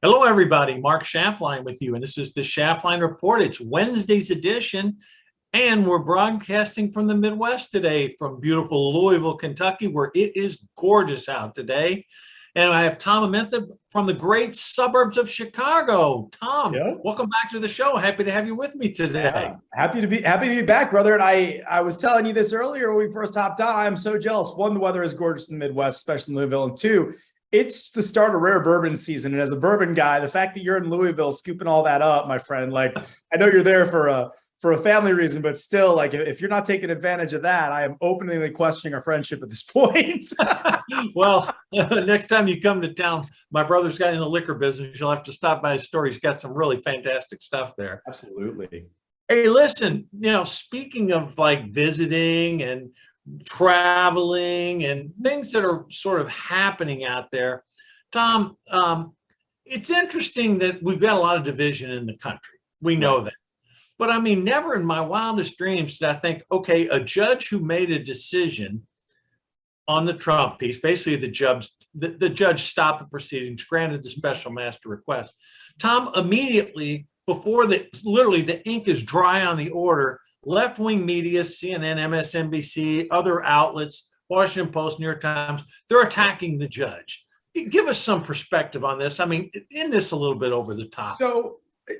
Hello, everybody. Mark Schaftlein with you, and this is the Schaftlein Report. It's Wednesday's edition, and we're broadcasting from the Midwest today, from beautiful Louisville, Kentucky, where it is gorgeous out today. And I have Tom Amintha from the great suburbs of Chicago. Tom, welcome back to the show. Happy to have you with me today. Yeah, happy to be back, brother. And I was telling you this earlier when we first hopped on. I'm so jealous. One, the weather is gorgeous in the Midwest, especially in Louisville, and two, it's the start of rare bourbon season. And as a bourbon guy, the fact that you're in Louisville scooping all that up, my friend, like, I know you're there for a family reason, but still, like, if you're not taking advantage of that, I am openly questioning our friendship at this point. Well, next time you come to town, my brother's got in the liquor business. You'll have to stop by his store. He's got some really fantastic stuff there. Absolutely. Hey, listen, speaking of like visiting and traveling and things that are sort of happening out there, Tom, it's interesting that we've got a lot of division in the country. We know that. But I mean, never in my wildest dreams did I think, okay, a judge who made a decision on the Trump piece, basically the judge stopped the proceedings, granted the special master request. Tom, immediately before literally the ink is dry on the order, left-wing media, CNN, MSNBC, other outlets, Washington Post, New York Times, they're attacking the judge. Give us some perspective on this. I mean, in this a little bit over the top.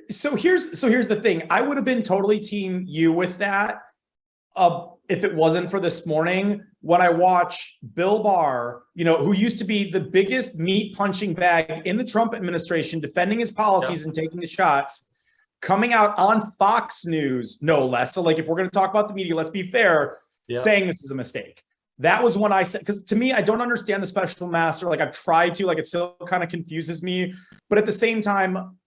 So here's the thing. I would have been totally team you with that if it wasn't for this morning when I watch Bill Barr, who used to be the biggest meat punching bag in the Trump administration, defending his policies and taking the shots, coming out on Fox News, no less. So, like, if we're going to talk about the media, let's be fair, saying this is a mistake. That was when I said, because to me, I don't understand the special master. Like, I've tried to, like, it still kind of confuses me. But at the same time,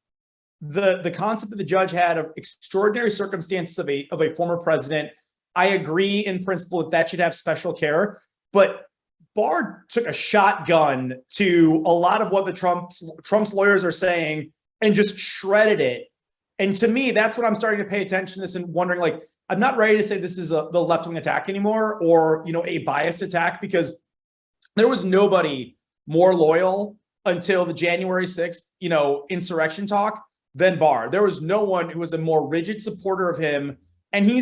the concept that the judge had of extraordinary circumstances of a former president, I agree in principle that should have special care. But Barr took a shotgun to a lot of what the Trump's lawyers are saying and just shredded it. And to me, that's what I'm starting to pay attention to this and wondering, like, I'm not ready to say this is the left-wing attack anymore or, a biased attack, because there was nobody more loyal until the January 6th, insurrection talk than Barr. There was no one who was a more rigid supporter of him. And he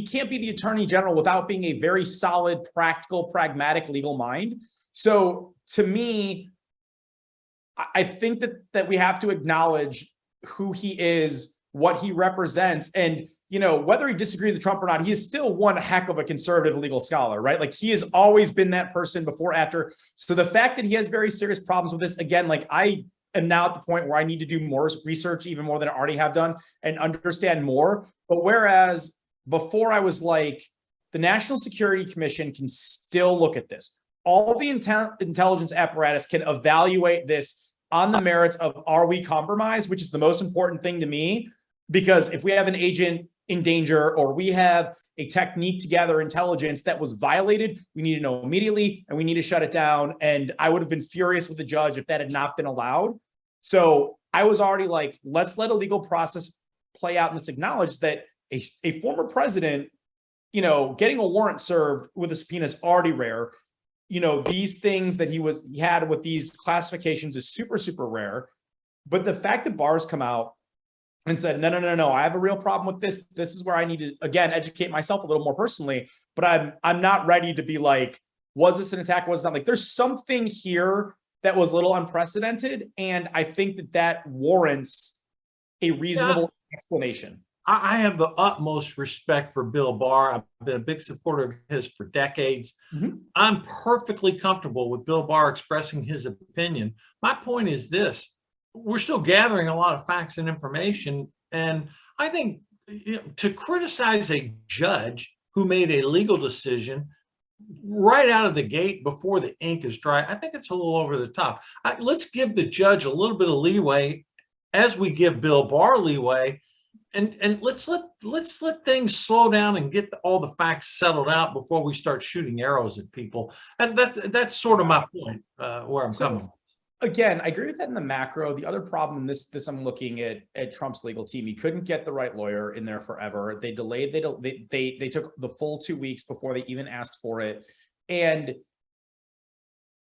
can't be the attorney general without being a very solid, practical, pragmatic legal mind. So to me, I think that we have to acknowledge who he is, what he represents, and whether he disagrees with Trump or not, he is still one heck of a conservative legal scholar, right? Like, he has always been that person before, after. So the fact that he has very serious problems with this, again, like, I am now at the point where I need to do more research, even more than I already have done, and understand more. But whereas before I was like, the National Security Commission can still look at this. All the intelligence apparatus can evaluate this on the merits of, are we compromised, which is the most important thing to me, because if we have an agent in danger or we have a technique to gather intelligence that was violated, we need to know immediately and we need to shut it down. And I would have been furious with the judge if that had not been allowed. So I was already like, let's let a legal process play out, and let's acknowledge that a former president, getting a warrant served with a subpoena is already rare. These things that he had with these classifications is super, super rare. But the fact that Barr's come out and said, no, I have a real problem with this. This is where I need to, again, educate myself a little more personally. But I'm not ready to be like, was this an attack? Was it not? Like, there's something here that was a little unprecedented. And I think that warrants a reasonable explanation. I have the utmost respect for Bill Barr. I've been a big supporter of his for decades. I'm perfectly comfortable with Bill Barr expressing his opinion. My point is this: we're still gathering a lot of facts and information. And I think to criticize a judge who made a legal decision right out of the gate before the ink is dry, I think it's a little over the top. Let's give the judge a little bit of leeway as we give Bill Barr leeway. And let's let things slow down and get all the facts settled out before we start shooting arrows at people. And that's sort of my point where I'm coming from. again, I agree with that in the macro. The other problem, this I'm looking at Trump's legal team. He couldn't get the right lawyer in there forever. They delayed. They took the full 2 weeks before they even asked for it. And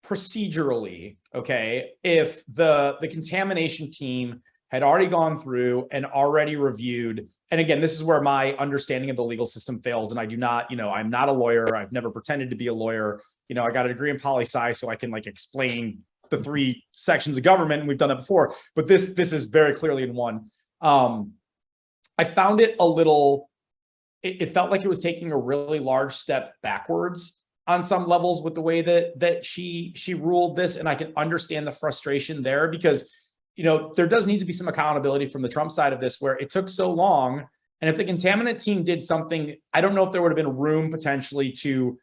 procedurally, okay, if the contamination team had already gone through and already reviewed, and again, this is where my understanding of the legal system fails. And I do not, I'm not a lawyer. I've never pretended to be a lawyer. I got a degree in poli-sci, so I can like explain the 3 sections of government, and we've done that before, but this is very clearly in one. I found it a little, it felt like it was taking a really large step backwards on some levels with the way that she ruled this. And I can understand the frustration there because, there does need to be some accountability from the Trump side of this, where it took so long. And if the contaminant team did something, I don't know if there would have been room potentially to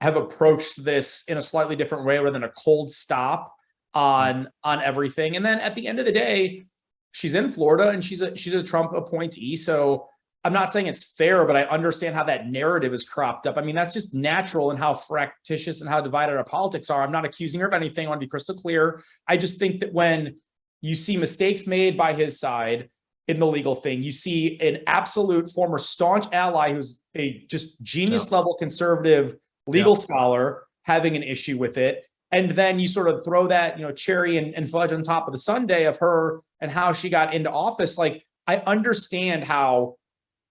have approached this in a slightly different way rather than a cold stop on everything. And then at the end of the day, she's in Florida and she's a Trump appointee. So I'm not saying it's fair, but I understand how that narrative is cropped up. I mean, that's just natural in how fractious and how divided our politics are. I'm not accusing her of anything. I want to be crystal clear. I just think that when you see mistakes made by his side in the legal thing, you see an absolute former staunch ally who's a just genius level conservative legal scholar having an issue with it. And then you sort of throw that, cherry and fudge on top of the sundae of her and how she got into office. Like, I understand how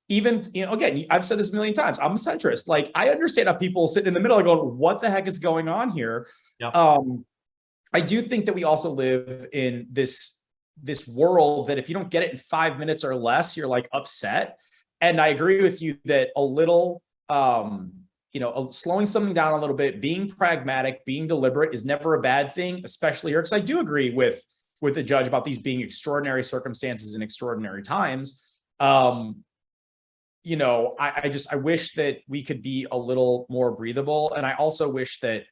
even, again, I've said this a million times, I'm a centrist. Like, I understand how people sitting in the middle are going, what the heck is going on here? I do think that we also live in this world that if you don't get it in 5 minutes or less, you're like upset. And I agree with you that a little, slowing something down a little bit, being pragmatic, being deliberate is never a bad thing, especially here. Because I do agree with the judge about these being extraordinary circumstances and extraordinary times. I wish that we could be a little more breathable. And I also wish that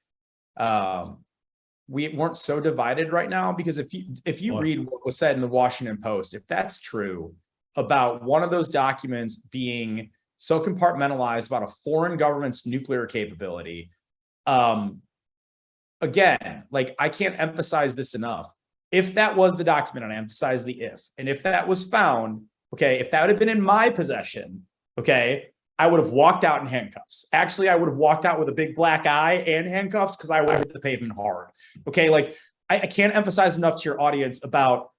we weren't so divided right now, because if you read what was said in the Washington Post, if that's true about one of those documents being so compartmentalized about a foreign government's nuclear capability, again, like, I can't emphasize this enough. If that was the document, and I emphasize the and if that was found, okay, if that would have been in my possession, okay, I would have walked out in handcuffs. Actually, I would have walked out with a big black eye and handcuffs, because I would have hit the pavement hard. Okay, like, I can't emphasize enough to your audience about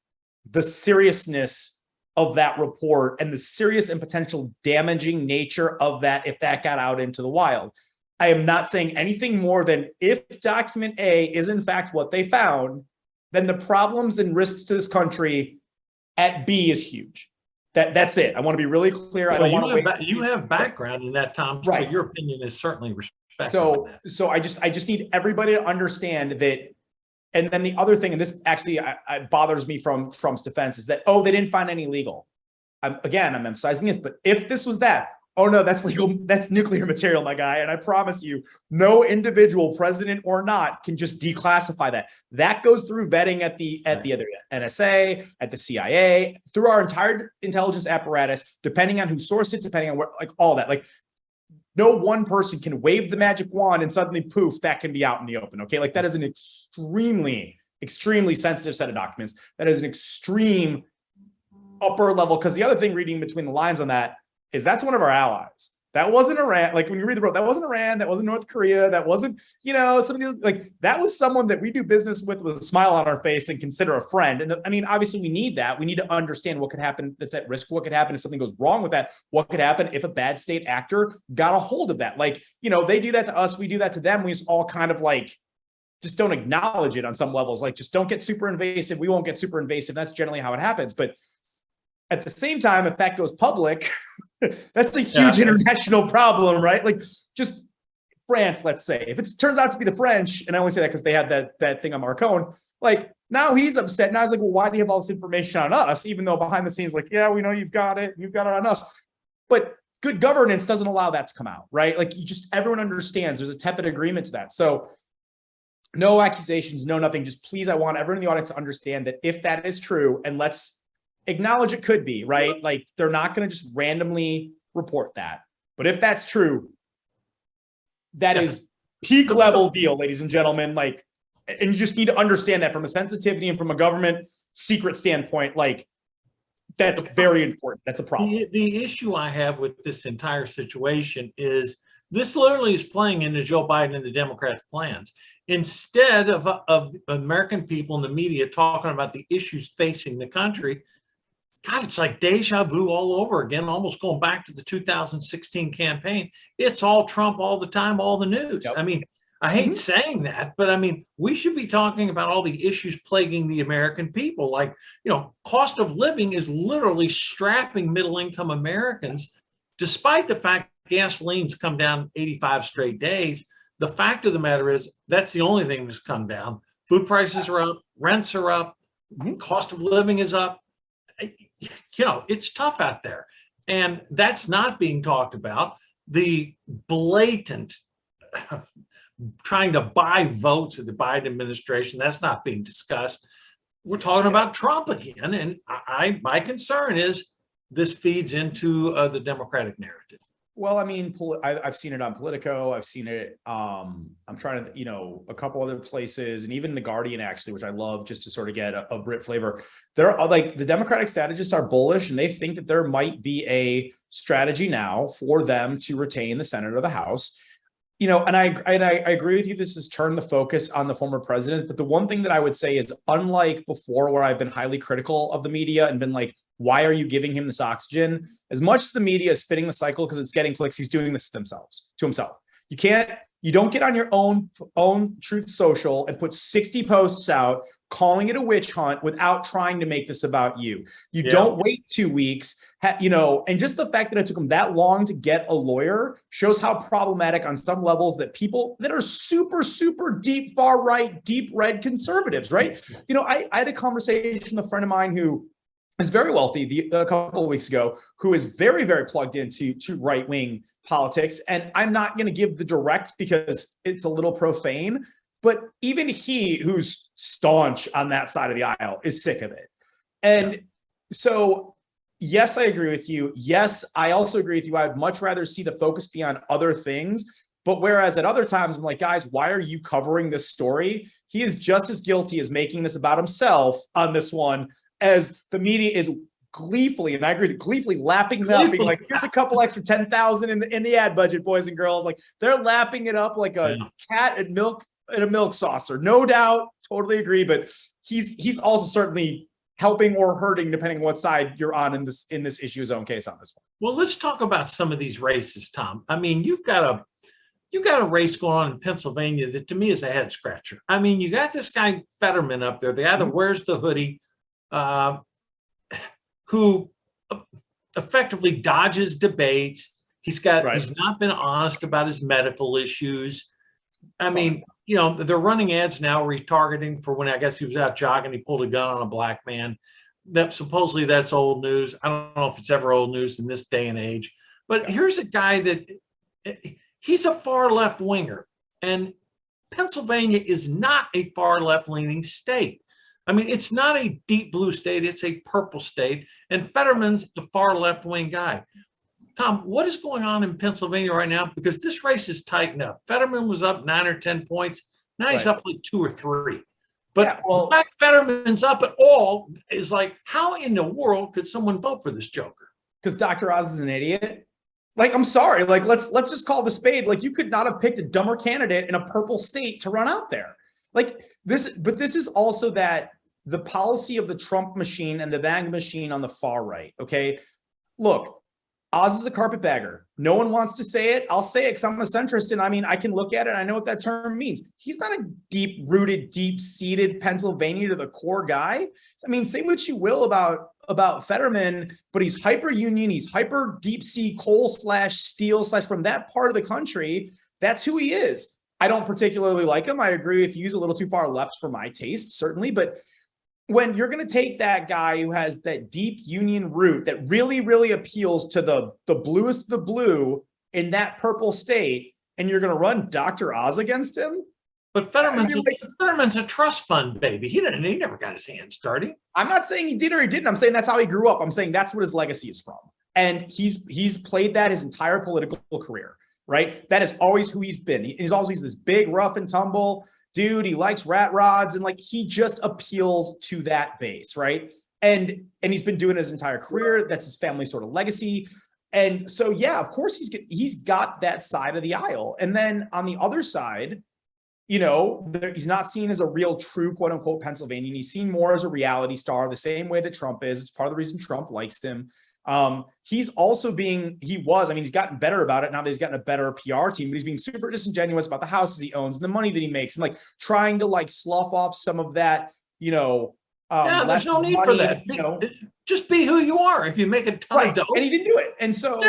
the seriousness of that report and the serious and potential damaging nature of that if that got out into the wild. I am not saying anything more than, if document A is in fact what they found, then the problems and risks to this country at B is huge. That's it. I want to be really clear. I don't want to you have background in that, Tom. Right. So your opinion is certainly respected. So I just need everybody to understand that. And then the other thing, and this actually bothers me from Trump's defense, is that, they didn't find any legal. I'm emphasizing this, but if this was that, oh no, that's legal. That's nuclear material, my guy. And I promise you, no individual, president or not, can just declassify that. That goes through vetting at the other NSA, at the CIA, through our entire intelligence apparatus, depending on who sourced it, depending on what, like, all that. Like, no one person can wave the magic wand and suddenly poof, that can be out in the open. Okay. Like, that is an extremely, extremely sensitive set of documents. That is an extreme upper level. Because the other thing, reading between the lines on that, is that's one of our allies. That wasn't Iran. Like, when you read the book, that wasn't Iran. That wasn't North Korea. That wasn't, somebody like, that was someone that we do business with a smile on our face and consider a friend. And I mean, obviously we need that. We need to understand what could happen that's at risk. What could happen if something goes wrong with that? What could happen if a bad state actor got a hold of that? Like, they do that to us. We do that to them. We just all kind of like, just don't acknowledge it on some levels. Like, just don't get super invasive. We won't get super invasive. That's generally how it happens. But at the same time, if that goes public, that's a huge international problem, right? Like, just France, let's say, if it turns out to be the French, and I only say that because they had that thing on Marcone, like, now he's upset. Now he's like, well, why do you have all this information on us? Even though behind the scenes, like, yeah, we know you've got it on us. But good governance doesn't allow that to come out, right? Like, everyone understands there's a tepid agreement to that. So no accusations, no nothing. Just please, I want everyone in the audience to understand that if that is true, and let's acknowledge it could be, right? Like, they're not going to just randomly report that. But if that's true, that is peak level deal, ladies and gentlemen. Like, And you just need to understand that from a sensitivity and from a government secret standpoint, like that's very important. That's a problem. The issue I have with this entire situation is this literally is playing into Joe Biden and the Democrats' plans. Instead of American people and the media talking about the issues facing the country, God, it's like deja vu all over again, almost going back to the 2016 campaign. It's all Trump all the time, all the news. Yep. I mean, I hate saying that, but I mean, we should be talking about all the issues plaguing the American people. Like, cost of living is literally strapping middle-income Americans, despite the fact gasoline's come down 85 straight days. The fact of the matter is that's the only thing that's come down. Food prices are up, rents are up, cost of living is up. It's tough out there. And that's not being talked about. The blatant trying to buy votes of the Biden administration, that's not being discussed. We're talking about Trump again. And my concern is this feeds into the Democratic narrative. Well, I mean, I've seen it on Politico. I've seen it. I'm trying to, a couple other places, and even The Guardian, actually, which I love, just to sort of get a Brit flavor. There are like the Democratic strategists are bullish, and they think that there might be a strategy now for them to retain the Senate or the House. And I agree with you. This has turned the focus on the former president. But the one thing that I would say is, unlike before, where I've been highly critical of the media and been like, why are you giving him this oxygen? As much as the media is spinning the cycle because it's getting clicks, he's doing this to himself. You don't get on your own Truth Social and put 60 posts out calling it a witch hunt without trying to make this about you. You don't wait 2 weeks, and just the fact that it took him that long to get a lawyer shows how problematic on some levels that people that are super, super deep, far right, deep red conservatives, right? I had a conversation with a friend of mine who is very wealthy a couple of weeks ago, who is very, very plugged into right-wing politics. And I'm not going to give the direct because it's a little profane, but even he, who's staunch on that side of the aisle, is sick of it. And so, yes, I agree with you. Yes, I also agree with you. I'd much rather see the focus be on other things. But whereas at other times, I'm like, guys, why are you covering this story? He is just as guilty as making this about himself on this one, as the media is gleefully, and I agree, gleefully lapping it up, being like, here's a couple extra 10,000 in the ad budget, boys and girls. Like, they're lapping it up like a cat at a milk saucer. No doubt, totally agree. But he's also certainly helping or hurting, depending on what side you're on in this issue, his own case on this one. Well, let's talk about some of these races, Tom. I mean, you've got a race going on in Pennsylvania that to me is a head scratcher. I mean, you got this guy Fetterman up there, the guy that wears the hoodie, who effectively dodges debates. He's not been honest about his medical issues. I mean, they're running ads now where he's targeting for when I guess he was out jogging, he pulled a gun on a black man. That supposedly that's old news. I don't know if it's ever old news in this day and age. But here's a guy that he's a far left winger, and Pennsylvania is not a far left leaning state. I mean, it's not a deep blue state, it's a purple state, and Fetterman's the far left-wing guy. Tom, what is going on in Pennsylvania right now? Because this race is tightened up. Fetterman was up 9 or 10 points. Now he's up like 2 or 3. But the fact Fetterman's up at all is like, how in the world could someone vote for this joker? Because Dr. Oz is an idiot. Like, I'm sorry. Like, let's just call the spade. Like, you could not have picked a dumber candidate in a purple state to run out there. Like this, but this is also the policy of the Trump machine and the VAG machine on the far right. Okay. Look, Oz is a carpetbagger. No one wants to say it. I'll say it because I'm a centrist. And I mean, I can look at it. And I know what that term means. He's not a deep-rooted, deep-seated Pennsylvania to the core guy. I mean, say what you will about Fetterman, but he's hyper union. He's hyper deep sea coal/steel/ from that part of the country. That's who he is. I don't particularly like him. I agree with you. He's a little too far left for my taste, certainly. But when you're going to take that guy who has that deep union root that really, really appeals to the bluest of the blue in that purple state, and you're going to run Dr. Oz against him? But Fetterman's a trust fund baby. He never got his hands dirty. I'm not saying he did or he didn't. I'm saying that's how he grew up. I'm saying that's what his legacy is from. And he's played that his entire political career, right? That is always who he's been. He's always this big rough and tumble. dude, he likes rat rods, and like he just appeals to that base, right? And he's been doing it his entire career. That's his family sort of legacy. And so, yeah, of course he's got that side of the aisle. And then on the other side, you know, he's not seen as a real true quote unquote Pennsylvanian. He's seen more as a reality star, the same way that Trump is. It's part of the reason Trump likes him. He's also he's gotten better about it now that he's gotten a better PR team, but he's being super disingenuous about the houses he owns and the money that he makes, and like trying to like slough off some of that, you know. There's no need for that. Just be who you are. If you make a ton of dough. And he didn't do it. And so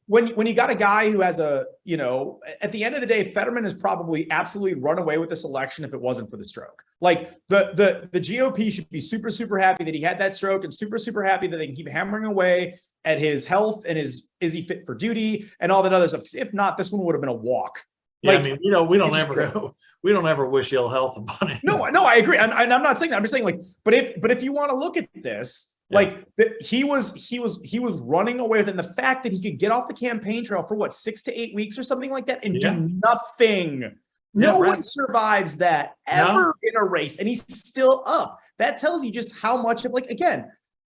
when you got a guy who has a, you know, at the end of the day, Fetterman has probably absolutely run away with this election if it wasn't for the stroke. Like the GOP should be super, super happy that he had that stroke, and super, super happy that they can keep hammering away at his health and is he fit for duty and all that other stuff. Because if not, this one would have been a walk. Yeah, like, I mean, you know, we don't ever wish ill health upon it. No, I agree. And I'm not saying that. I'm just saying, like, but if you want to look at this, like he was running away with it. And the fact that he could get off the campaign trail for what, 6 to 8 weeks or something like that and do nothing. No one survives that ever in a race, and he's still up. That tells you just how much of, like, again,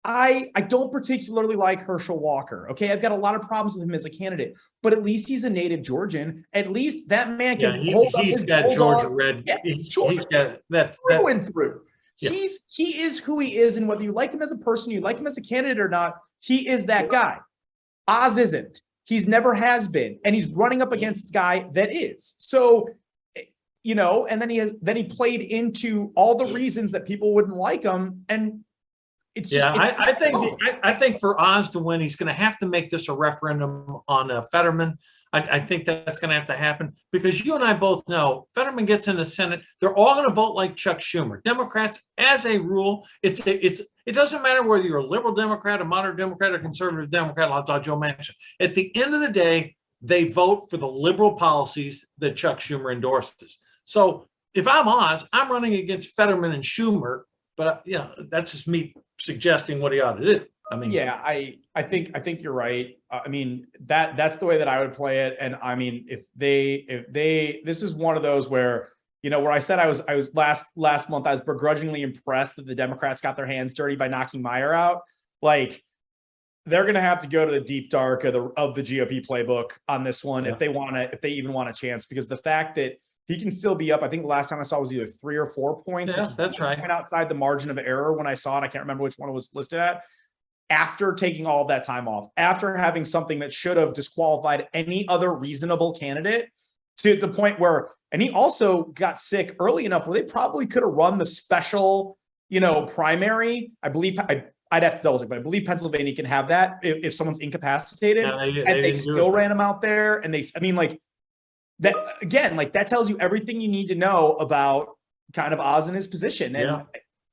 I don't particularly like Herschel Walker. Okay, I've got a lot of problems with him as a candidate, but at least he's a native Georgian. At least that man can hold up. He's got Georgia red. Yeah, he's got that through and through. Yeah. He is who he is, and whether you like him as a person, you like him as a candidate or not, he is that guy. Oz isn't. He's never has been, and he's running up against a guy that is. So, you know, and then he played into all the reasons that people wouldn't like him, and it's just, I think for Oz to win, he's going to have to make this a referendum on Fetterman. I think that's going to have to happen, because you and I both know Fetterman gets in the Senate, they're all going to vote like Chuck Schumer. Democrats, as a rule, it doesn't matter whether you're a liberal Democrat, a moderate Democrat, or conservative Democrat, like Joe mentioned. At the end of the day, they vote for the liberal policies that Chuck Schumer endorses. So if I'm Oz, I'm running against Fetterman and Schumer, but you know, that's just me suggesting what he ought to do. I mean, yeah, I think you're right. I mean, that's the way that I would play it. And I mean, if they this is one of those where, you know, where I said I was last month, I was begrudgingly impressed that the Democrats got their hands dirty by knocking Meyer out. Like, they're going to have to go to the deep dark of the GOP playbook on this one if they even want a chance, because the fact that he can still be up, I think the last time I saw was either 3 or 4 points. Yeah, that's right. Outside the margin of error when I saw it. I can't remember which one it was listed at. After taking all of that time off, after having something that should have disqualified any other reasonable candidate, to the point where, and he also got sick early enough where they probably could have run the special, you know, primary. I believe I'd have to double check, but I believe Pennsylvania can have that if someone's incapacitated. They still ran him out there. And I mean, like, that again, like, that tells you everything you need to know about kind of Oz in his position. And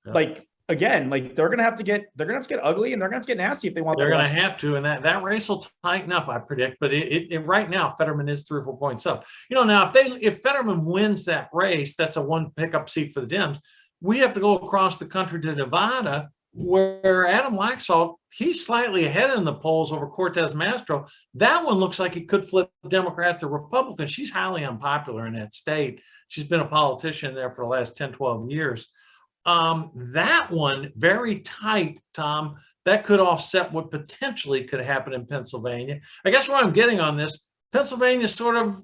like, again, like, they're gonna have to get ugly, and they're gonna have to get nasty if they want. They're gonna have to, and that race will tighten up, I predict. But it right now, Fetterman is 3 or 4 points up. You know, now if Fetterman wins that race, that's a 1 pickup seat for the Dems. We have to go across the country to Nevada, where Adam Laxalt, he's slightly ahead in the polls over Cortez Masto. That one looks like it could flip Democrat to Republican. She's highly unpopular in that state. She's been a politician there for the last 10, 12 years. That one, very tight, Tom. That could offset what potentially could happen in Pennsylvania. I guess what I'm getting on this, Pennsylvania sort of,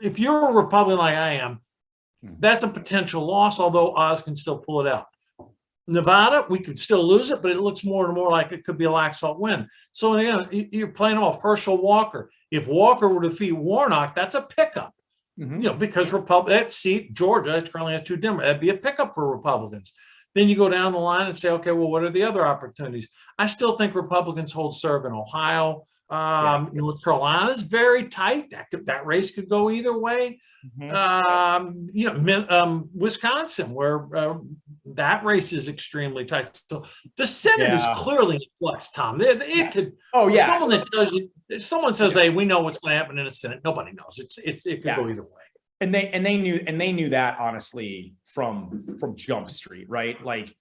if you're a Republican like I am, that's a potential loss, although Oz can still pull it out. Nevada, we could still lose it, but it looks more and more like it could be a Laxalt win. So again, you're playing off Herschel Walker. If Walker were to defeat Warnock, that's a pickup. You know, because that seat, Georgia, it currently has 2 Democrats. That'd be a pickup for Republicans. Then you go down the line and say, okay, well, what are the other opportunities? I still think Republicans hold serve in Ohio. North Carolina is very tight. That race could go either way. You know, Wisconsin, where that race is extremely tight. So the Senate is clearly in flux, Tom. It could. Oh yeah. Someone that tells you, if someone says, "Hey, we know what's going to happen in the Senate," nobody knows. It could go either way. And they knew that, honestly, from Jump Street, right? Like,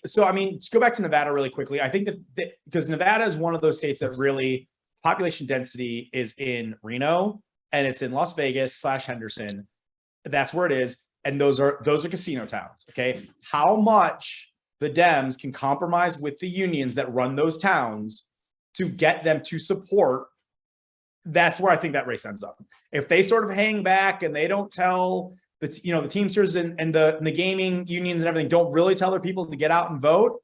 so I mean, to go back to Nevada really quickly, I think that because Nevada is one of those states that really population density is in Reno and it's in Las Vegas / Henderson. That's where it is. and those are casino towns. Okay, how much the Dems can compromise with the unions that run those towns to get them to support. That's where I think that race ends up. If they sort of hang back and they don't tell the Teamsters and the gaming unions and everything don't really tell their people to get out and vote,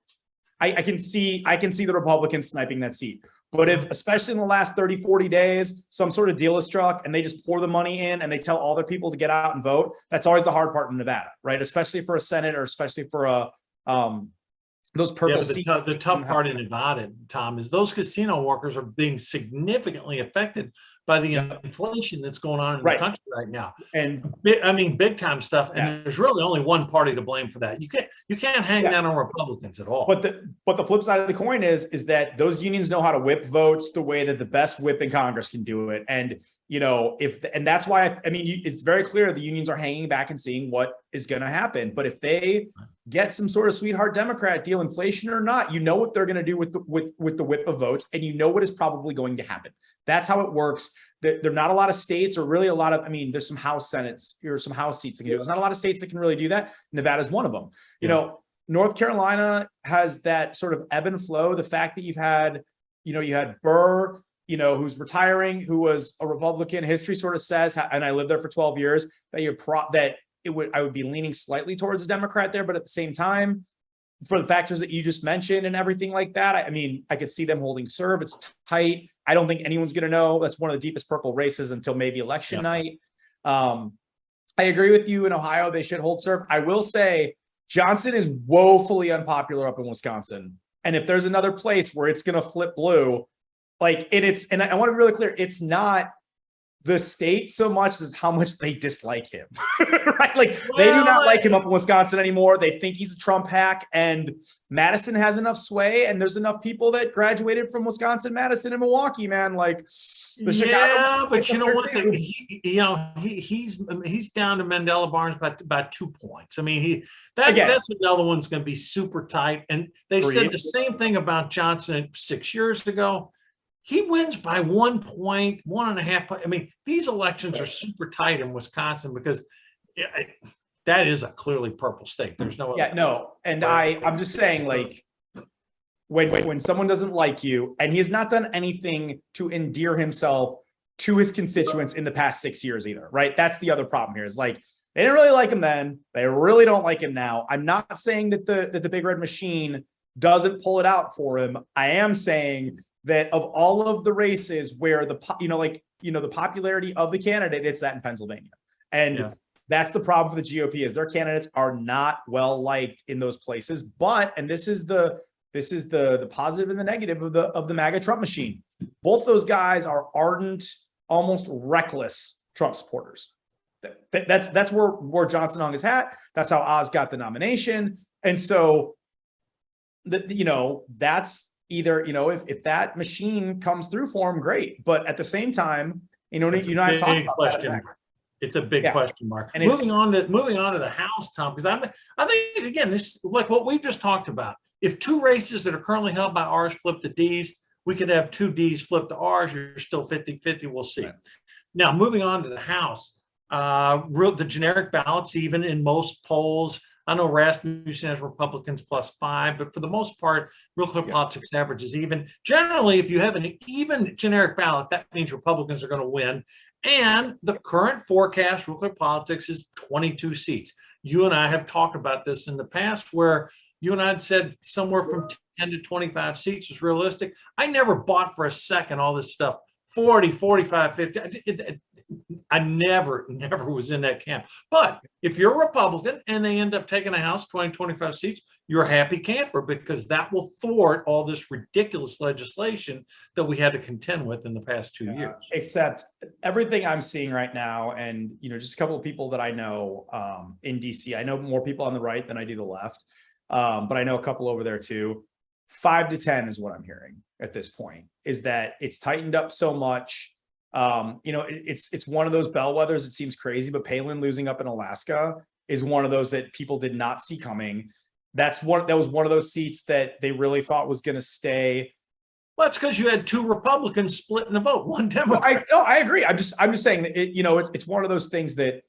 I can see the Republicans sniping that seat. But if, especially in the last 30, 40 days, some sort of deal is struck and they just pour the money in and they tell all their people to get out and vote, that's always the hard part in Nevada, right? Especially for a Senate or especially for a those purple seats. The tough part in Nevada, Tom, is those casino workers are being significantly affected by the inflation that's going on in the country right now. And I mean, big time stuff. And there's really only one party to blame for that. You can't hang that on Republicans at all. But the flip side of the coin is that those unions know how to whip votes the way that the best whip in Congress can do it. And and that's why it's very clear the unions are hanging back and seeing what is going to happen. But if they get some sort of sweetheart Democrat deal, inflation or not, you know what they're going to do with the whip of votes, and you know what is probably going to happen. That's how it works. There are not a lot of states, or really a lot of, there's some House Senates or some House seats that can do it. There's not a lot of states that can really do that. Nevada's one of them. North Carolina has that sort of ebb and flow. The fact that you had Burr, who's retiring, who was a Republican. History sort of says, and I lived there for 12 years, that I would be leaning slightly towards a Democrat there, but at the same time, for the factors that you just mentioned and everything like that, I could see them holding serve. It's tight. I don't think anyone's going to know. That's one of the deepest purple races until maybe election night. I agree with you. In Ohio, they should hold serve. I will say Johnson is woefully unpopular up in Wisconsin. And if there's another place where it's going to flip blue, and I want to be really clear, it's not the state so much as how much they dislike him, right? They do not like him up in Wisconsin anymore. They think he's a Trump hack, and Madison has enough sway, and there's enough people that graduated from Wisconsin, Madison, and Milwaukee, man. Chicago, but you know what? He's down to Mandela Barnes by about 2 points. That's another one's going to be super tight. And they said the same thing about Johnson 6 years ago. He wins by 1 point, 1.5 points. These elections are super tight in Wisconsin because that is a clearly purple state. There's no and I'm just saying, when someone doesn't like you, and he has not done anything to endear himself to his constituents in the past 6 years either, right? That's the other problem here is they didn't really like him then. They really don't like him now. I'm not saying that the big red machine doesn't pull it out for him. I am saying that of all of the races where the popularity of the candidate, it's that in Pennsylvania. And that's the problem for the GOP is their candidates are not well liked in those places. And this is the positive and the negative of the MAGA Trump machine. Both those guys are ardent, almost reckless Trump supporters. That's where Johnson hung his hat. That's how Oz got the nomination. And so that's either, if that machine comes through for him, great. But at the same time, I've talked about that. It's a big question mark. And moving on to the House, Tom, because I think again, this like what we've just talked about. If two races that are currently held by R's flip to D's, we could have two D's flip to R's. You're still 50-50. We'll see. Right. Now, moving on to the House, the generic ballots, even in most polls. I know Rasmussen has Republicans +5, but for the most part, Real Clear Politics averages even. Generally, if you have an even generic ballot, that means Republicans are going to win. And the current forecast, Real Clear Politics, is 22 seats. You and I have talked about this in the past, where you and I had said somewhere from 10 to 25 seats is realistic. I never bought for a second all this stuff. 40, 45, 50. I never was in that camp. But if you're a Republican and they end up taking a House, 20, 25 seats, you're a happy camper, because that will thwart all this ridiculous legislation that we had to contend with in the past 2 years. Except everything I'm seeing right now, and just a couple of people that I know in DC. I know more people on the right than I do the left, but I know a couple over there too. 5 to 10 is what I'm hearing at this point. Is that it's tightened up so much. It's one of those bellwethers. It seems crazy, but Palin losing up in Alaska is one of those that people did not see coming. That was one of those seats that they really thought was going to stay. Well, that's because you had two Republicans splitting the vote, one Democrat. I agree. I'm just saying that it's one of those things that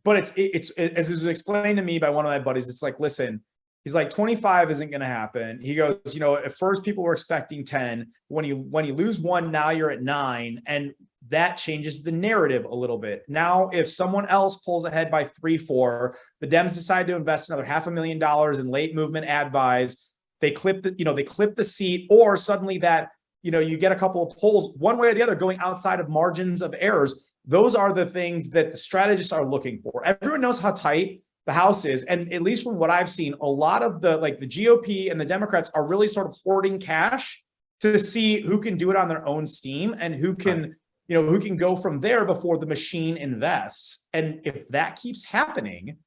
but it's as it was explained to me by one of my buddies, it's like, listen, he's like, 25 isn't going to happen. He goes, you know, at first people were expecting 10. When you lose one, now you're at 9. And that changes the narrative a little bit. Now, if someone else pulls ahead by 3, 4, the Dems decide to invest another $500,000 in late movement ad buys. They clip the seat, or suddenly that, you know, you get a couple of polls one way or the other going outside of margins of errors. Those are the things that the strategists are looking for. Everyone knows how tight the House is. And at least from what I've seen, a lot of the GOP and the Democrats are really sort of hoarding cash to see who can do it on their own steam and who can, you know, who can go from there before the machine invests. And if that keeps happening,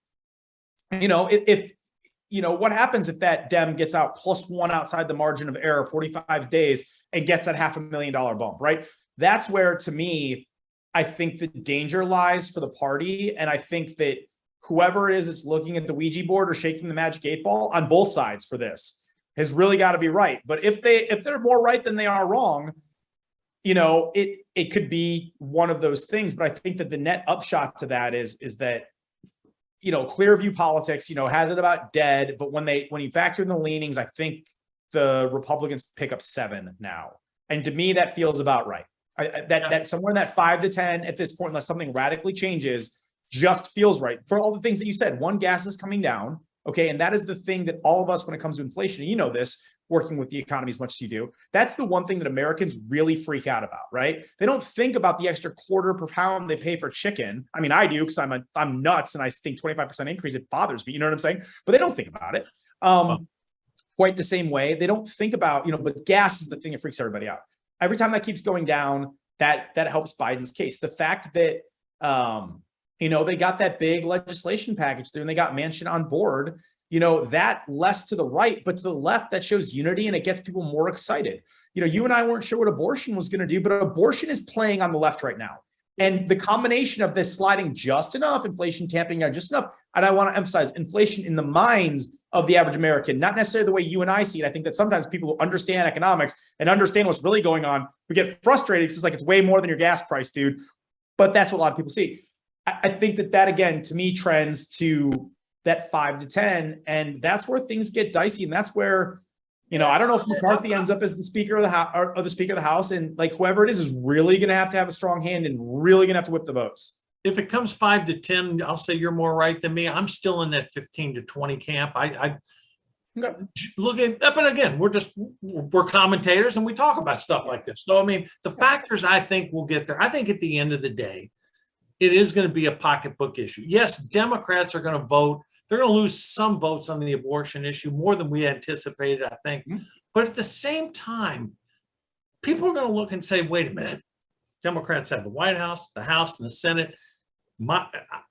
you know, if you know, what happens if that Dem gets out +1 outside the margin of error 45 days and gets that $500,000 bump, right? That's where, to me, I think the danger lies for the party. And I think that whoever it is that's looking at the Ouija board or shaking the magic 8 ball on both sides for this has really got to be right. But if they're more right than they are wrong, you know, it could be one of those things. But I think that the net upshot to that is that, you know, Clearview politics, you know, has it about dead. But when you factor in the leanings, I think the Republicans pick up 7 now. And to me, that feels about right. That somewhere in that 5 to 10 at this point, unless something radically changes, just feels right for all the things that you said. One, gas is coming down. Okay. And that is the thing that all of us, when it comes to inflation, and you know this, working with the economy as much as you do, that's the one thing that Americans really freak out about, right? They don't think about the extra quarter per pound they pay for chicken. I mean, I do, because I'm nuts, and I think 25% increase, it bothers me. You know what I'm saying? But they don't think about it quite the same way. They don't think about, you know, but gas is the thing that freaks everybody out. Every time that keeps going down, that helps Biden's case. The fact that, you know, they got that big legislation package through and they got Manchin on board, you know, that less to the right, but to the left, that shows unity and it gets people more excited. You know, you and I weren't sure what abortion was going to do, but abortion is playing on the left right now. And the combination of this sliding just enough, inflation tamping out just enough, and I want to emphasize inflation in the minds of the average American, not necessarily the way you and I see it. I think that sometimes people who understand economics and understand what's really going on, we get frustrated because it's like, it's way more than your gas price, dude. But that's what a lot of people see. I think that again, to me, trends to that 5 to 10, and that's where things get dicey. And that's where, you know, I don't know if McCarthy ends up as the Speaker of the House or the Speaker of the House, and like whoever it is really going to have a strong hand and really going to have to whip the votes. If it comes 5 to 10, I'll say you're more right than me. I'm still in that 15 to 20 camp. I look at, but again, we're commentators and we talk about stuff like this. So I mean, the factors I think will get there. I think at the end of the day, it is going to be a pocketbook issue. Yes, Democrats are going to vote. They're going to lose some votes on the abortion issue, more than we anticipated, I think. But at the same time, people are going to look and say, wait a minute, Democrats have the White House, the House, and the Senate.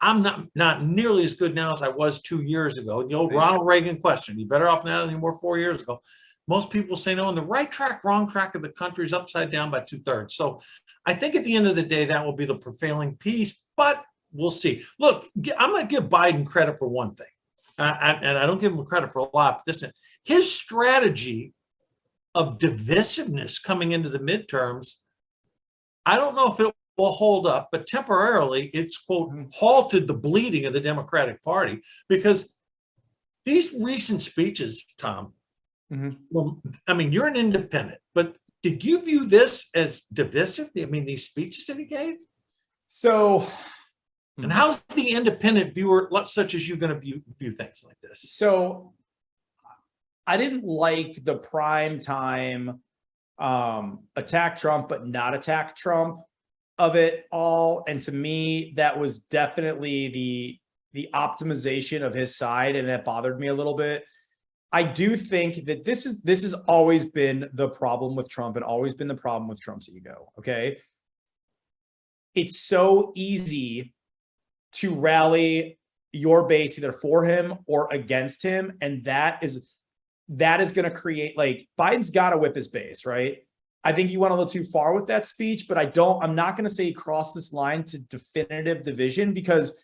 I'm not nearly as good now as I was 2 years ago. The old Ronald Reagan question, you better off now than you were 4 years ago. Most people say no, and the right track, wrong track of the country is upside down by 2/3. So I think at the end of the day, that will be the prevailing piece, but we'll see. Look, I'm going to give Biden credit for one thing, and I don't give him credit for a lot, but his strategy of divisiveness coming into the midterms, I don't know if it will hold up, but temporarily it's, quote, halted the bleeding of the Democratic Party, because these recent speeches, Tom, well, I mean, you're an independent, but did you view this as divisive? I mean, these speeches that he gave? So, and how's the independent viewer, such as you, going to view things like this? So I didn't like the prime time attack Trump, but not attack Trump of it all. And to me, that was definitely the optimization of his side, and that bothered me a little bit. I do think that this has always been the problem with Trump, and always been the problem with Trump's ego. Okay. It's so easy to rally your base either for him or against him. And that is going to create, like, Biden's got to whip his base, right? I think he went a little too far with that speech, but I'm not going to say he crossed this line to definitive division, because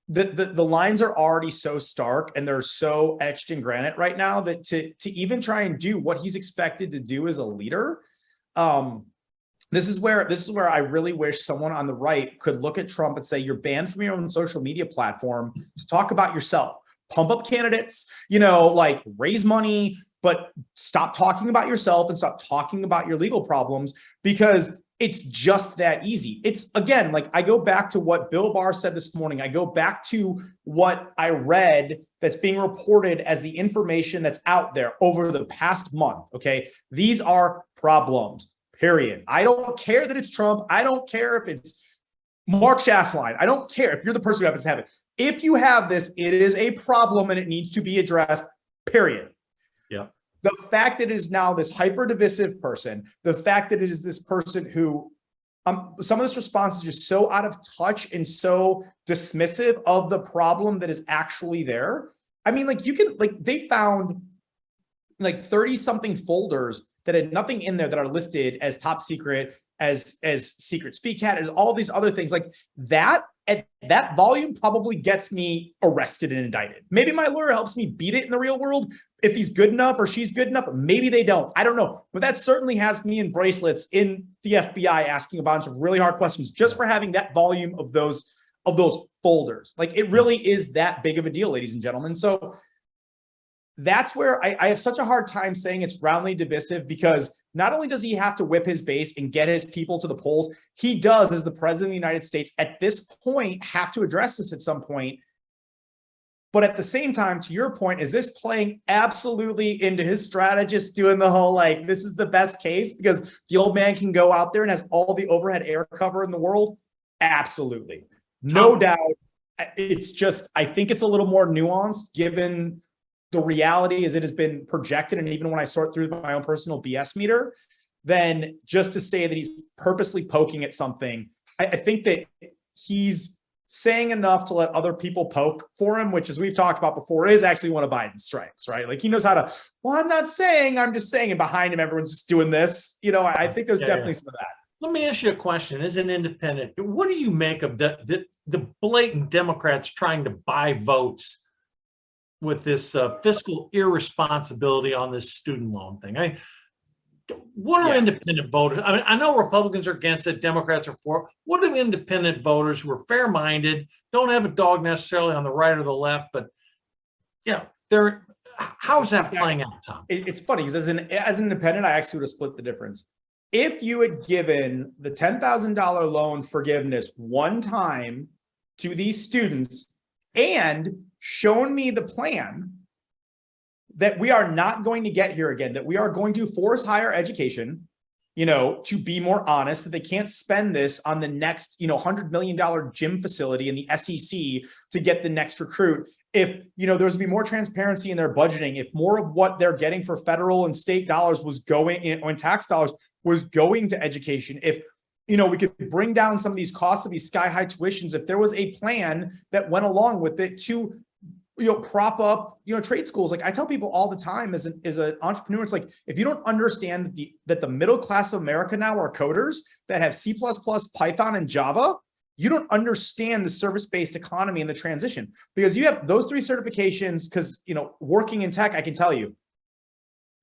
the lines are already so stark and they're so etched in granite right now that to even try and do what he's expected to do as a leader, This is where I really wish someone on the right could look at Trump and say, you're banned from your own social media platform to talk about yourself, pump up candidates, like raise money, but stop talking about yourself and stop talking about your legal problems, because it's just that easy. It's, again, like I go back to what Bill Barr said this morning. I go back to what I read that's being reported as the information that's out there over the past month. Okay. These are problems, period. I don't care that it's Trump. I don't care if it's Mark Schaftlein. I don't care if you're the person who happens to have it. If you have this, it is a problem and it needs to be addressed, period. Yeah. The fact that it is now this hyper divisive person, the fact that it is this person who some of this response is just so out of touch and so dismissive of the problem that is actually there. I mean, like they found like 30 something folders that had nothing in there that are listed as top secret, as secret speak hat, as all these other things like that. At that volume probably gets me arrested and indicted. Maybe my lawyer helps me beat it in the real world. If he's good enough or she's good enough, maybe they don't. I don't know. But that certainly has me in bracelets in the FBI asking a bunch of really hard questions just for having that volume of those folders. Like it really is that big of a deal, ladies and gentlemen. So that's where I have such a hard time saying it's roundly divisive, because not only does he have to whip his base and get his people to the polls, he does, as the president of the United States, at this point, have to address this at some point. But at the same time, to your point, is this playing absolutely into his strategist doing the whole, like, this is the best case because the old man can go out there and has all the overhead air cover in the world? Absolutely. No doubt. It's just, I think it's a little more nuanced given the reality as it has been projected. And even when I sort through my own personal BS meter, then just to say that he's purposely poking at something, I think that he's saying enough to let other people poke for him, which, as we've talked about before, is actually one of Biden's strengths, right? Like he knows how to, well, I'm not saying, I'm just saying, and behind him, everyone's just doing this. I think there's definitely some of that. Let me ask you a question. As an independent, what do you make of the blatant Democrats trying to buy votes with this fiscal irresponsibility on this student loan thing? What are independent voters? I mean, I know Republicans are against it, Democrats are for it. What do independent voters who are fair-minded, don't have a dog necessarily on the right or the left, but how is that playing out, Tom? It's funny because as an independent, I actually would have split the difference. If you had given the $10,000 loan forgiveness one time to these students and shown me the plan that we are not going to get here again, that we are going to force higher education, to be more honest, that they can't spend this on the next, $100 million gym facility in the SEC to get the next recruit. If, there's to be more transparency in their budgeting, if more of what they're getting for federal and state dollars was going in tax dollars was going to education, if, we could bring down some of these costs of these sky high tuitions, if there was a plan that went along with it to prop up, trade schools. Like I tell people all the time as an entrepreneur, it's like, if you don't understand that the middle class of America now are coders that have C++, Python, and Java, you don't understand the service-based economy and the transition, because you have those three certifications. Because, working in tech, I can tell you,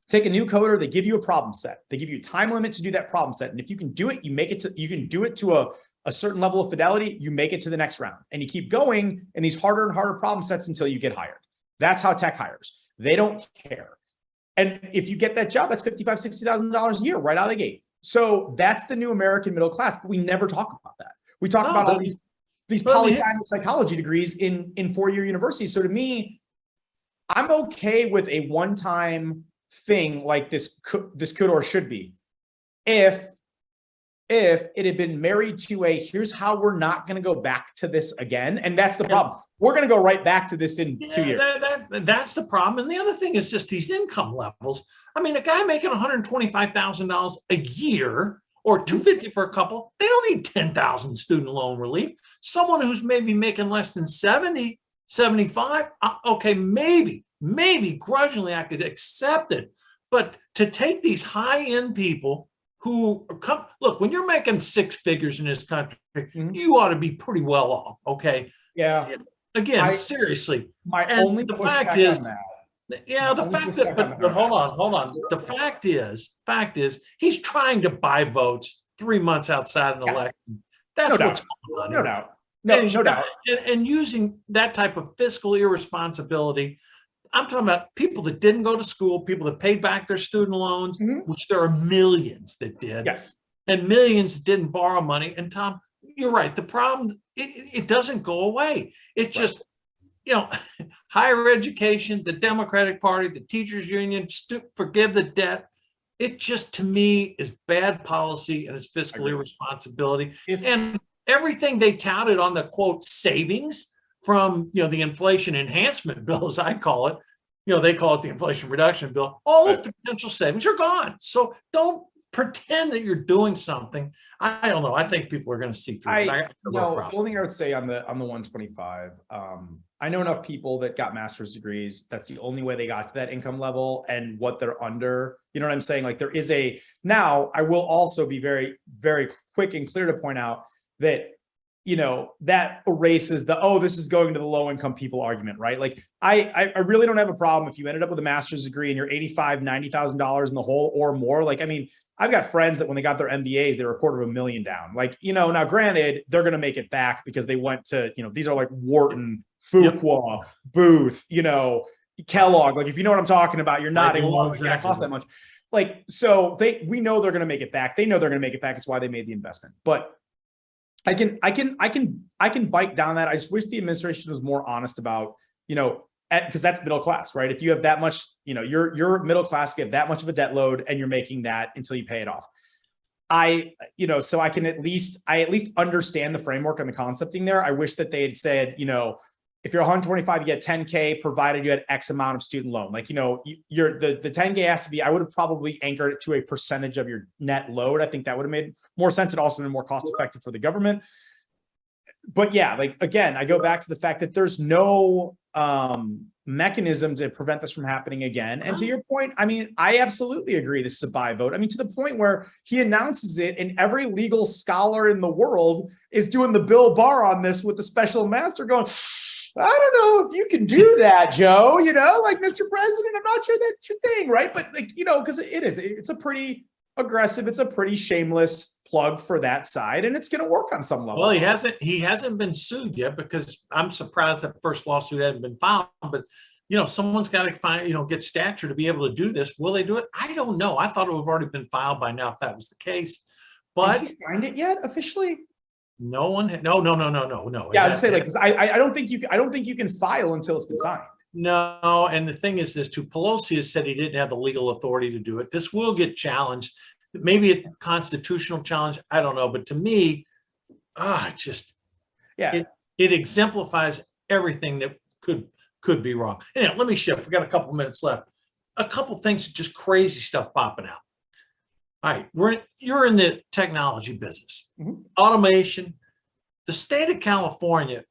take a new coder, they give you a problem set. They give you a time limit to do that problem set. And if you can do it, you can do it to a certain level of fidelity, you make it to the next round, and you keep going in these harder and harder problem sets until you get hired. That's how tech hires. They don't care. And if you get that job, that's $55,000, $60,000 a year right out of the gate. So that's the new American middle class, but we never talk about that. We talk about all these poli-sci psychology degrees in four-year universities. So to me, I'm okay with a one-time thing like this could or should be, if it had been married to here's how we're not going to go back to this again. And that's the problem. We're going to go right back to this in 2 years. That's the problem. And the other thing is just these income levels. I mean, a guy making $125,000 a year or $250 for a couple, they don't need 10,000 student loan relief. Someone who's maybe making less than 70, 75, okay, maybe grudgingly I could accept it. But to take these high-end people who come, look, when you're making six figures in this country, you ought to be pretty well off. Okay. Yeah. Again, seriously. The fact is, but hold on. The fact is, he's trying to buy votes 3 months outside an Yeah. election. That's No what's doubt. going on No here. doubt. No doubt. And using that type of fiscal irresponsibility, I'm talking about people that didn't go to school, people that paid back their student loans, Mhm. which there are millions that did, Yes. and millions that didn't borrow money. And Tom, you're right. The problem, it doesn't go away. It's Right. just, higher education, the Democratic Party, the teachers union, forgive the debt. It just, to me, is bad policy and it's fiscal Agree. irresponsibility. If And everything they touted on the quote savings from the inflation enhancement bill, as I call it, they call it the inflation reduction bill. All those Right. potential savings are gone. So don't pretend that you're doing something. I don't know. I think people are going to see through it. I got no no, the problem. only thing I would say on the 125, I know enough people that got master's degrees. That's the only way they got to that income level and what they're under. You know what I'm saying? Like there is now I will also be very, very quick and clear to point out that, that erases this is going to the low income people argument, right? Like I really don't have a problem if you ended up with a master's degree and you're $85,000, $90,000 in the hole or more. Like, I mean, I've got friends that when they got their MBAs, they were $250,000 down. Like, now granted, they're going to make it back because they went to, these are like Wharton, Fuqua, Booth, Kellogg. Like, if you know what I'm talking about, you're not know exactly. That costs that much. Like, so we know they're going to make it back. They know they're going to make it back. It's why they made the investment. But I can bite down that. I just wish the administration was more honest about, because that's middle class, right? If you have that much, you're middle class, you have that much of a debt load and you're making that until you pay it off. So I at least understand the framework and the concepting there. I wish that they had said, if you're 125, you get 10K provided you had X amount of student loan. Like, the 10K has to be, I would have probably anchored it to a percentage of your net load. I think that would have made more sense. It also been more cost effective for the government. But yeah, like, again, I go back to the fact that there's no mechanism to prevent this from happening again. And to your point, I mean, I absolutely agree this is a buy vote. I mean, to the point where he announces it and every legal scholar in the world is doing the Bill Barr on this with the special master going, I don't know if you can do that, Joe, like, Mr. President, I'm not sure that's your thing, right? But like, because it's a pretty aggressive, it's a pretty shameless plug for that side, and it's going to work on some level. Well, he hasn't been sued yet because I'm surprised that first lawsuit hasn't been filed, but someone's got to find, get stature to be able to do this. Will they do it? I don't know. I thought it would have already been filed by now if that was the case. But has he signed it yet officially? No one. No. Yeah, I was just saying, like, because I don't think you can file until it's been signed. No, and the thing is, Pelosi has said he didn't have the legal authority to do it. This will get challenged. Maybe a constitutional challenge. I don't know, but to me, it exemplifies everything that could be wrong. Anyway, let me shift. We got a couple minutes left. A couple things, just crazy stuff popping out. All right, you're in the technology business, automation. The state of California,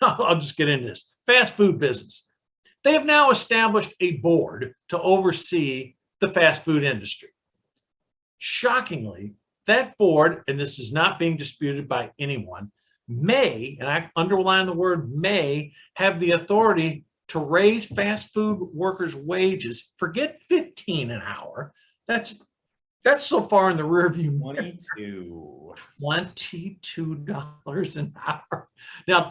I'll just get into this. Fast food business. They have now established a board to oversee the fast food industry. Shockingly, that board, and this is not being disputed by anyone, may, and I underline the word may, have the authority to raise fast food workers' wages. Forget 15 an hour. That's so far in the rear view. $22 an hour. Now,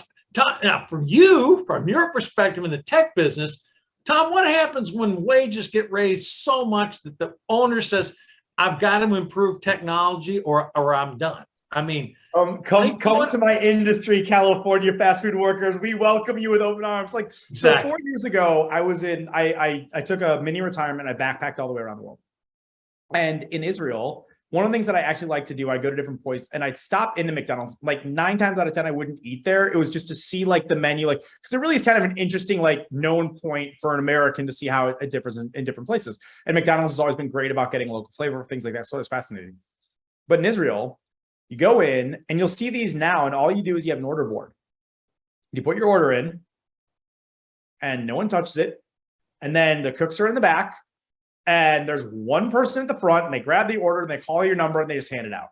from your perspective in the tech business, Tom, what happens when wages get raised so much that the owner says, I've got to improve technology or I'm done? I mean, come to my industry, California fast food workers. We welcome you with open arms. Like, exactly. So 4 years ago, I took a mini retirement. I backpacked all the way around the world. And in Israel, one of the things that I actually like to do, I go to different points and I'd stop into McDonald's. Like 9 times out of 10, I wouldn't eat there. It was just to see like the menu, like, because it really is kind of an interesting, like, known point for an American to see how it differs in different places. And McDonald's has always been great about getting local flavor, things like that. So it's fascinating. But in Israel, you go in and you'll see these now, and all you do is you have an order board. You put your order in and no one touches it. And then the cooks are in the back. And there's one person at the front and they grab the order and they call your number and they just hand it out.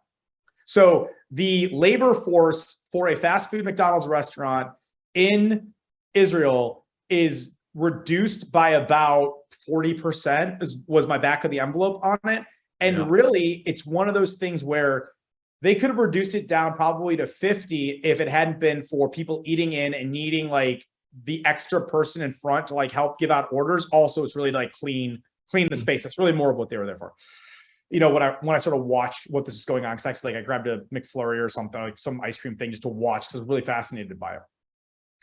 So the labor force for a fast food McDonald's restaurant in Israel is reduced by about 40%, was my back of the envelope on it. And really, it's one of those things where they could have reduced it down probably to 50 if it hadn't been for people eating in and needing like the extra person in front to like help give out orders. Also, it's really like clean the space. That's really more of what they were there for. You know, when I sort of watched what this was going on, because actually like I grabbed a McFlurry or something, like some ice cream thing just to watch, because I was really fascinated by it.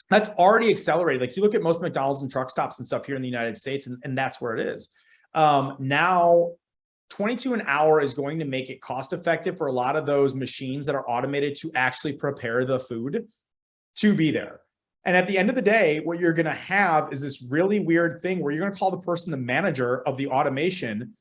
That's already accelerated. Like you look at most McDonald's and truck stops and stuff here in the United States, and that's where it is. Now 22 an hour is going to make it cost effective for a lot of those machines that are automated to actually prepare the food to be there. And at the end of the day, what you're going to have is this really weird thing where you're going to call the person the manager of the automation.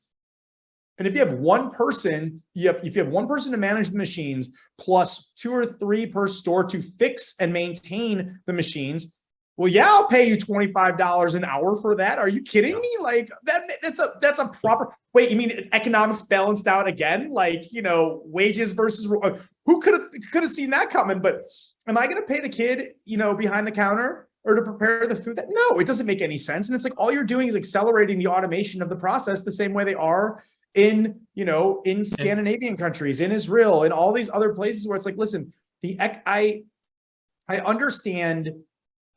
And if you have one person, if you have one person to manage the machines plus 2 or 3 per store to fix and maintain the machines, well, yeah, I'll pay you $25 an hour for that. Are you kidding me? Like that's a proper. Wait, you mean economics balanced out again? Like, you know, wages versus who could have seen that coming? But am I going to pay the kid, you know, behind the counter or to prepare the food? No, it doesn't make any sense. And it's like all you're doing is accelerating the automation of the process the same way they are in, you know, in Scandinavian countries, in Israel, in all these other places where it's like, listen, I understand.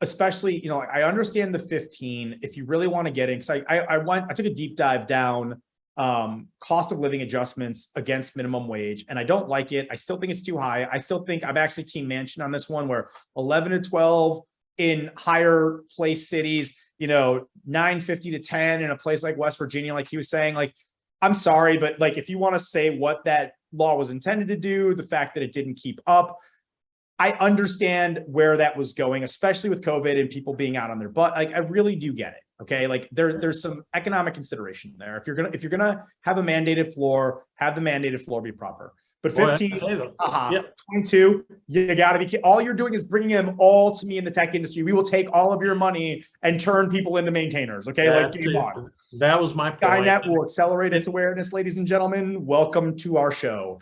Especially, you know, I understand the 15 if you really want to get in, because I took a deep dive down cost of living adjustments against minimum wage, and I don't like it. I still think it's too high. I still think I'm actually team Manchin on this one, where 11 to 12 in higher place cities, you know, 9.50 to 10 in a place like West Virginia, like he was saying, like, I'm sorry, but like if you want to say what that law was intended to do, the fact that it didn't keep up, I understand where that was going, especially with COVID and people being out on their butt. Like, I really do get it. Okay. Like there's some economic consideration there. If you're gonna have a mandated floor, have the mandated floor be proper. But 15, 22, you gotta be, all you're doing is bringing them all to me in the tech industry. We will take all of your money and turn people into maintainers. Okay. Like, game on. That was my point. Skynet will accelerate its awareness, ladies and gentlemen. Welcome to our show.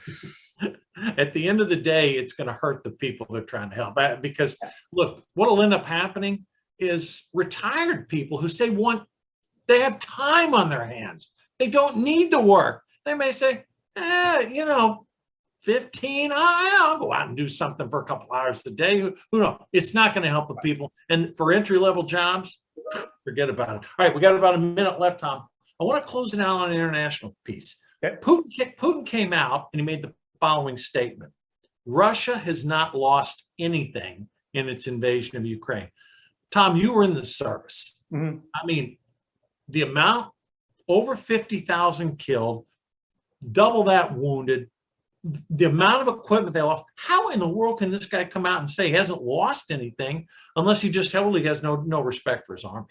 At the end of the day, it's going to hurt the people they're trying to help. Because look, what will end up happening is retired people who say they have time on their hands. They don't need to work. They may say, you know, 15, I'll go out and do something for a couple hours a day. Who knows? It's not going to help the people. And for entry-level jobs, forget about it. All right, we got about a minute left, Tom. I want to close it out on an international piece. Okay. Putin came out and he made the following statement: Russia has not lost anything in its invasion of Ukraine. Tom, you were in the service. Mm-hmm. I mean, the amount, over 50,000 killed, double that wounded, the amount of equipment they lost. How in the world can this guy come out and say he hasn't lost anything unless he just totally has no respect for his army?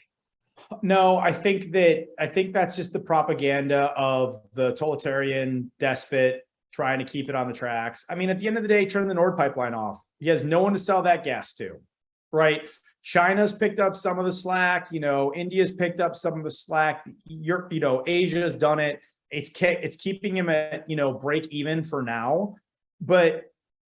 No, I think that's just the propaganda of the totalitarian despot trying to keep it on the tracks. I mean, at the end of the day, turn the Nord pipeline off. He has no one to sell that gas to, right? China's picked up some of the slack. You know, India's picked up some of the slack. Europe, you know, Asia's done it. It's keeping him at, you know, break even for now. But,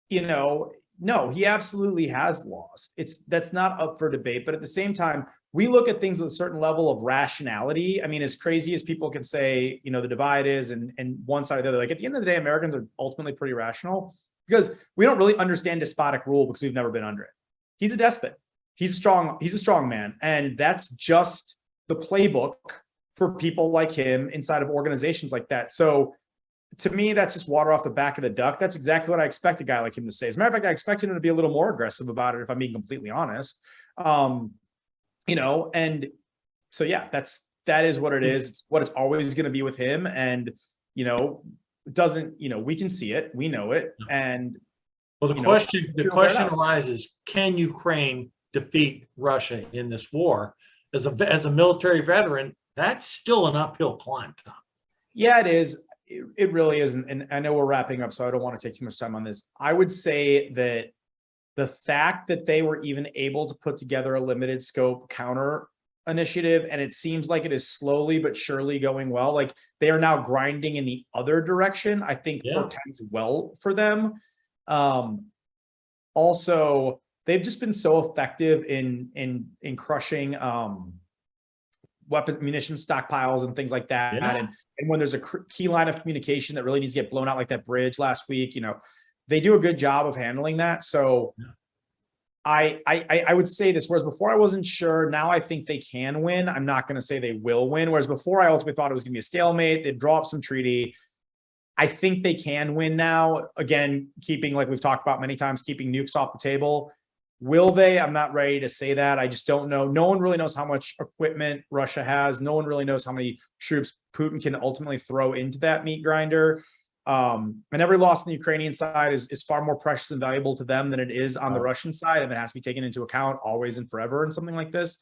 you know, no, he absolutely has lost. That's not up for debate. But at the same time, we look at things with a certain level of rationality. I mean, as crazy as people can say, you know, the divide is and one side or the other, like at the end of the day, Americans are ultimately pretty rational because we don't really understand despotic rule because we've never been under it. He's a despot. He's a strong man. And that's just the playbook for people like him inside of organizations like that. So to me, that's just water off the back of the duck. That's exactly what I expect a guy like him to say. As a matter of fact, I expect him to be a little more aggressive about it, if I'm being completely honest. You know, and so, yeah, that is what it is. It's what it's always going to be with him. And, you know, we can see it, we know it. And well, the question arises, can Ukraine defeat Russia in this war? As a military veteran, that's still an uphill climb, Tom. Yeah, it is. It really is. And I know we're wrapping up, so I don't want to take too much time on this. I would say that the fact that they were even able to put together a limited scope counter initiative, and it seems like it is slowly but surely going well, like they are now grinding in the other direction, I think portends well for them. Also, they've just been so effective in crushing weapon munition stockpiles and things like that. Yeah. And when there's a key line of communication that really needs to get blown out, like that bridge last week, they do a good job of handling that. So I would say this, whereas before I wasn't sure, now I think they can win. I'm not going to say they will win. Whereas before I ultimately thought it was going to be a stalemate. They'd draw up some treaty. I think they can win now. Again, keeping, like we've talked about many times, keeping nukes off the table. Will they? I'm not ready to say that. I just don't know. No one really knows how much equipment Russia has. No one really knows how many troops Putin can ultimately throw into that meat grinder. And every loss on the Ukrainian side is far more precious and valuable to them than it is on the Russian side. And it has to be taken into account always and forever in something like this.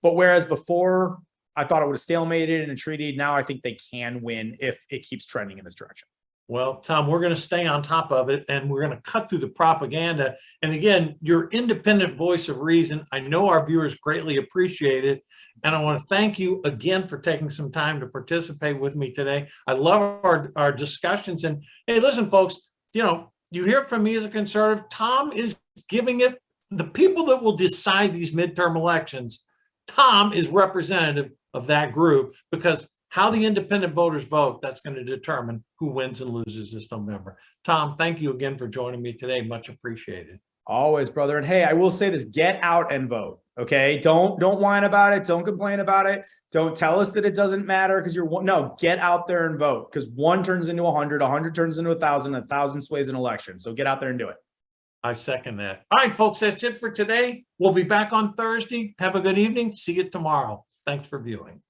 But whereas before I thought it would have stalemated in a treaty, now I think they can win if it keeps trending in this direction. Well, Tom, we're going to stay on top of it, and we're going to cut through the propaganda. And again, your independent voice of reason, I know our viewers greatly appreciate it. And I want to thank you again for taking some time to participate with me today. I love our discussions. And hey, listen, folks, you hear from me as a conservative. Tom is giving it, the people that will decide these midterm elections, Tom is representative of that group, because how the independent voters vote, that's going to determine who wins and loses this November. Tom, thank you again for joining me today. Much appreciated. Always, brother. And hey, I will say this, get out and vote. Okay. Don't whine about it. Don't complain about it. Don't tell us that it doesn't matter because get out there and vote, because 1 turns into 100, 100 turns into 1,000, 1,000 sways an election. So get out there and do it. I second that. All right, folks, that's it for today. We'll be back on Thursday. Have a good evening. See you tomorrow. Thanks for viewing.